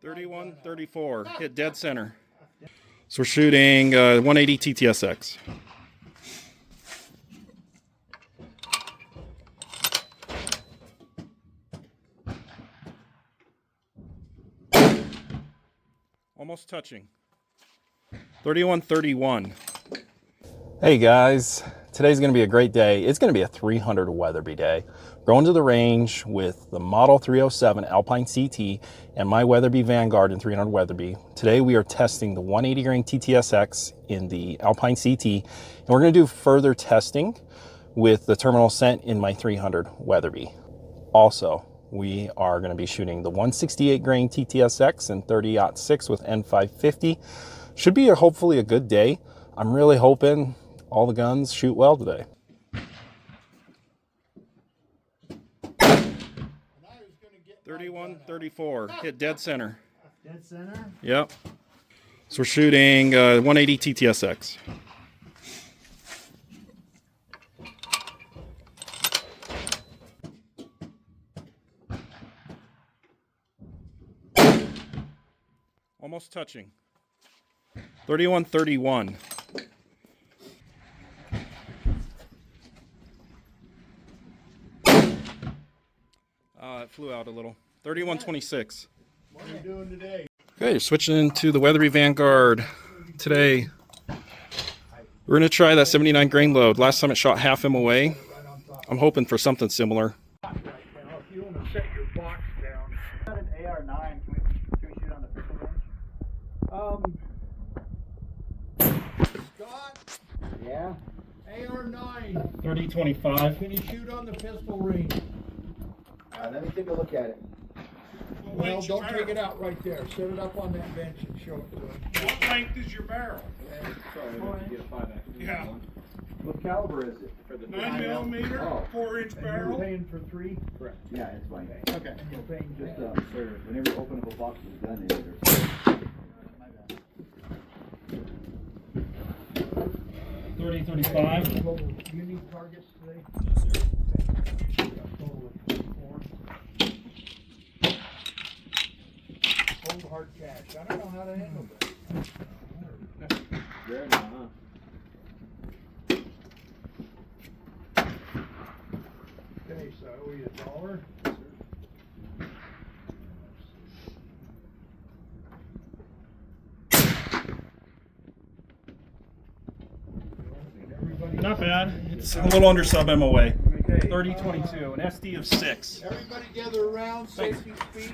31, 34, hit dead center. So we're shooting 180 TTSX. Almost touching. 31, 31. Hey guys, today's going to be a great day. It's going to be a 300 Weatherby day. Going to the range with the Model 307 Alpine CT and my Weatherby Vanguard in 300 Weatherby. Today we are testing the 180 grain TTSX in the Alpine CT, and we're going to do further testing with the Terminal Ascent in my 300 Weatherby. Also, we are going to be shooting the 168 grain TTSX and 30-06 with N550. Should be hopefully a good day. I'm really hoping all the guns shoot well today. .31-34, hit dead center. Dead center? Yep. So we're shooting 180 TTSX. Almost touching. 31-31. It flew out a little. 31-26. What are you doing today? Okay, switching into the Weatherby Vanguard. Today, we're going to try that 79 grain load. Last time it shot half MOA. I'm hoping for something similar. If you want to set your box down. Got an AR-9. Can we shoot on the pistol range? Scott, Yeah. AR-9. 30-25. Can you shoot on the pistol range? Let me take a look at it. Well, don't take it out right there. Set it up on that bench and show it to him. What length is your barrel? Yeah. What caliber is it? For the 9mm, Oh. 4-inch And you're barrel. paying for 3? Correct. Yeah, it's fine. Okay. And you're paying Just just, sir, whenever you open up a box with a gun in it, or 30-35. total, you need targets today? Yes, sir. Total of 4. Cold hard cash. I don't know how to handle that. There now, huh? Okay, so I owe you $1. Not bad. It's a little under sub MOA. Okay. 30-22, an SD of 6. Everybody gather around, safety speech.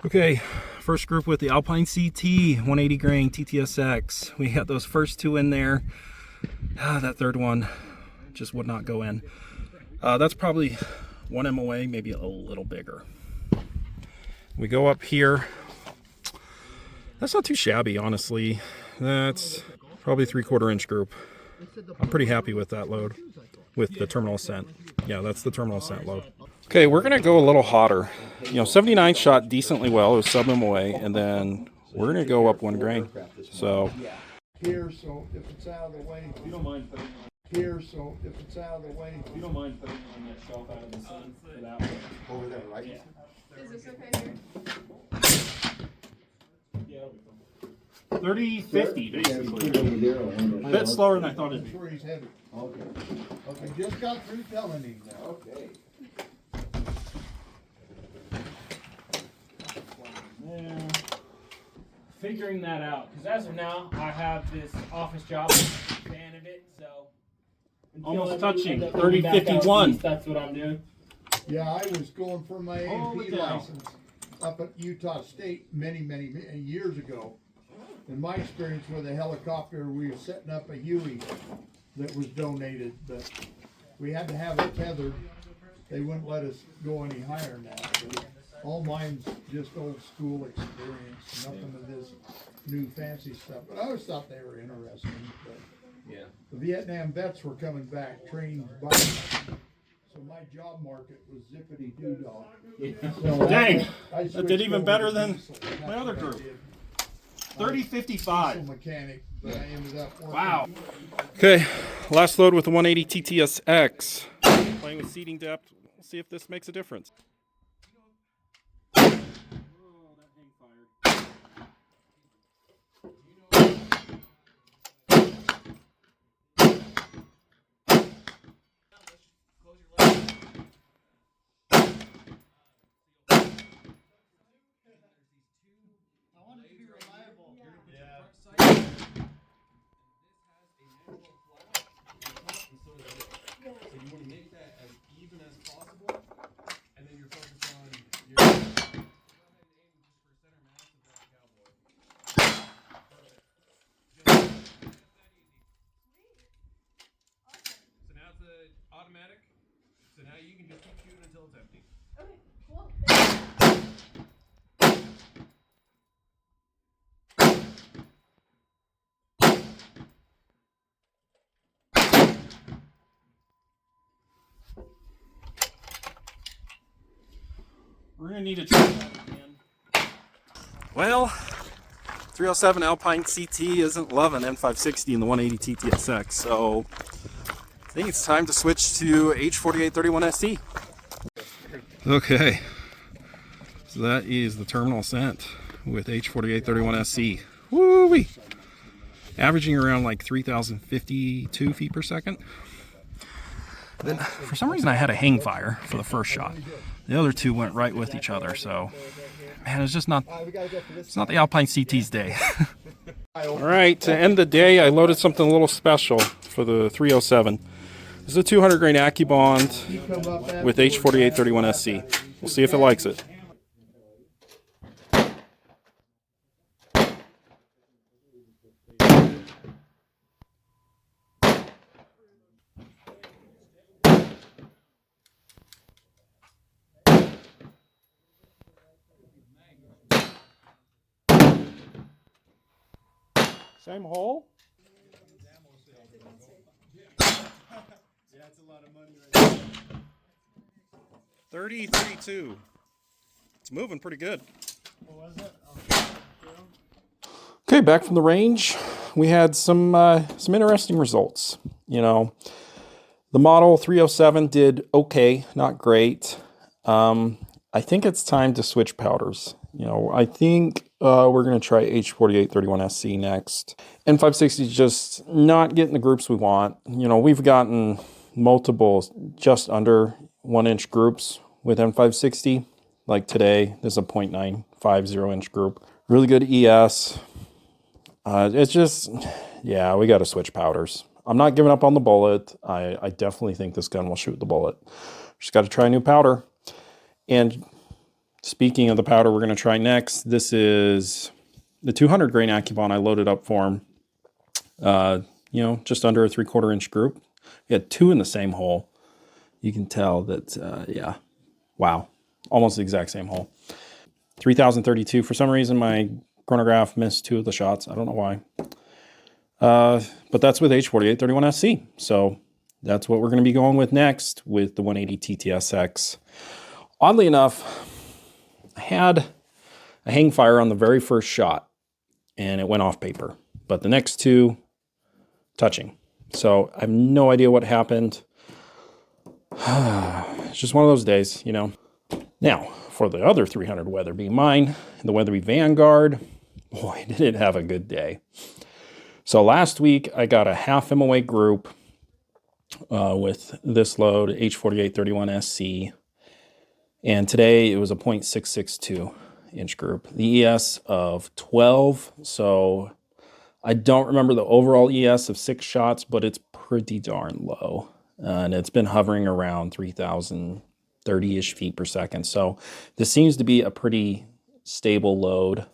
Okay, first group with the Alpine CT, 180 grain TTSX. We got those first two in there. That third one just would not go in. That's probably 1 MOA, maybe a little bigger. We go up here. That's not too shabby, honestly. That's probably 3/4 inch group. I'm pretty happy with that load, with the Terminal Ascent. Yeah, that's the Terminal Ascent load. Okay, we're gonna go a little hotter. 79 shot decently well. It was sub MOA, and then we're gonna go up 1 grain. So Here, so if it's out of the way. you don't mind putting Here, so if it's out of the way. you don't mind putting on that shelf out of the sun for that one. Over there, right? Yeah. Is this okay here? Yeah. 30-50 basically. A A bit slower than I thought it'd That's be. where he's headed. Okay. Okay, just got through telling him now. Okay. Yeah. Figuring that out, because as of now, I have this office job. I'm a fan of it, so. Almost touching. 30-51. That's what I'm doing. Yeah, I was going for my Holy A&P cow. license up at Utah State many years ago. In my experience with a helicopter, we were setting up a Huey that was donated, but we had to have it tethered. They wouldn't let us go any higher than that. But all mine's just old school experience, nothing of this new fancy stuff. But I always thought they were interesting. But Yeah. the Vietnam vets were coming back, trained by. So my job market was zippity doo dah. So Dang, I that did switched even over better to than diesel. That's my other what I group. did. 30-55. Diesel mechanic, but I ended up working. Wow. Okay, last load with the 180 TTSX. Playing with seating depth. We'll see if this makes a difference. automatic, so now you can just keep shooting until it's empty. Okay, cool. We're gonna need to try that again. Well, 307 Alpine CT isn't loving M560 and the 180 TTSX, so I think it's time to switch to H4831SC. Okay, so that is the Terminal Ascent with H4831SC. Woo-wee! Averaging around like 3,052 feet per second. Then, for some reason, I had a hang fire for the first shot. The other two went right with each other, so man, it's just not. It's not the Alpine CT's day. All right, to end the day, I loaded something a little special for the 307. This is a 200 grain AccuBond with H4831SC. We'll see if it likes it. Same hole? Yeah, it's a lot of money right now. 30-32. It's moving pretty good. What was it? Okay, back from the range. We had some interesting results. You know, the model 307 did okay, not great. I think it's time to switch powders. You know, I think we're going to try H4831SC next. N560 is just not getting the groups we want. You know, we've gotten multiple just under 1 inch groups with N560. Like today, there's a 0.950 inch group. Really good ES. It's just, yeah, we got to switch powders. I'm not giving up on the bullet. I definitely think this gun will shoot the bullet. Just got to try a new powder. And speaking of the powder we're going to try next, this is the 200 grain AccuBond I loaded up for him. You know, just under a 3/4 inch group. We had 2 in the same hole. You can tell that, yeah, wow, almost the exact same hole. 3,032. For some reason, my chronograph missed 2 of the shots. I don't know why. But that's with H4831SC. So that's what we're going to be going with next with the 180 TTSX. Oddly enough, I had a hang fire on the very first shot and it went off paper, but the next 2 touching. So I have no idea what happened. It's just one of those days, you know. Now, for the other 300 Weatherby, mine, the Weatherby Vanguard, boy, did it have a good day. So last week, I got a half MOA group with this load, H4831SC. And today it was a 0.662 inch group. The ES of 12. So I don't remember the overall ES of 6 shots, but it's pretty darn low. And it's been hovering around 3,030-ish feet per second. So this seems to be a pretty stable load.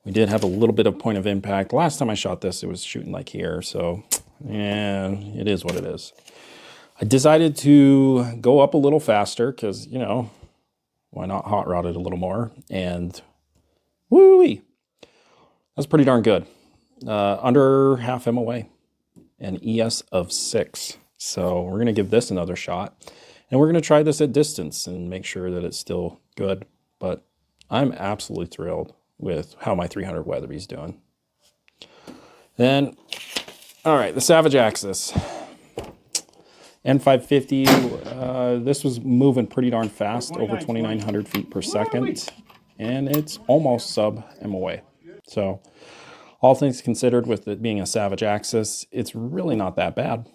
We did have a little bit of point of impact. Last time I shot this, it was shooting like here. So, yeah, it is what it is. I decided to go up a little faster because, you know, why not hot rod it a little more? And woo-wee, that's pretty darn good. Under half MOA, an ES of 6. So we're going to give this another shot. And we're going to try this at distance and make sure that it's still good. But I'm absolutely thrilled with how my 300 Weatherby's doing. Then, all right, the Savage Axis. N550, this was moving pretty darn fast, over 2,900 feet per second, and it's almost sub MOA. So all things considered, with it being a Savage Axis, it's really not that bad.